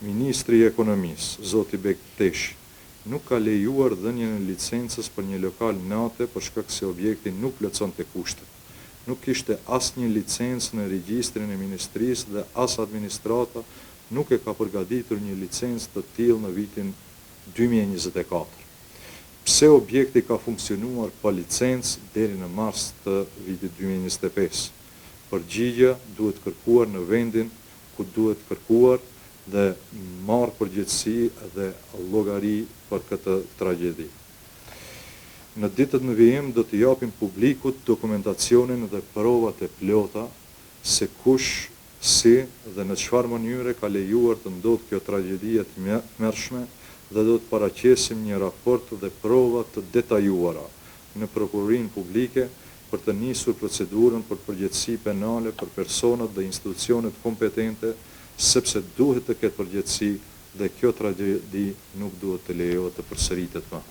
Ministri i Ekonomisë, zoti Bekteshi, nuk ka lejuar dhënien e licencës për një lokal nate për shkak se objekti nuk plotësonte kushtet. Nuk kishte asnjë licencë në regjistrin e ministrisë dhe as administrata nuk e ka përgatitur një licencë të tillë në vitin 2024. Pse objekti ka funksionuar pa licencë deri në mars të vitit 2025? Përgjigja duhet kërkuar në vendin ku duhet kërkuar dhe marrë përgjegjësi dhe llogari për këtë tragjedi. Në ditët në vijim do të japim publikut dokumentacionin dhe provat e plota se kush, si dhe në çfarë mënyre ka lejuar të ndodhë kjo tragjedi e tmerrshme dhe do të paraqesim një raport dhe prova të detajuara në prokurorinë publike për të nisur procedurën për përgjegjësi penale për personat dhe institucionet kompetente, sepse duhet të ketë përgjegjësi dhe kjo tragjedi nuk duhet të lejohet të përsëritet më.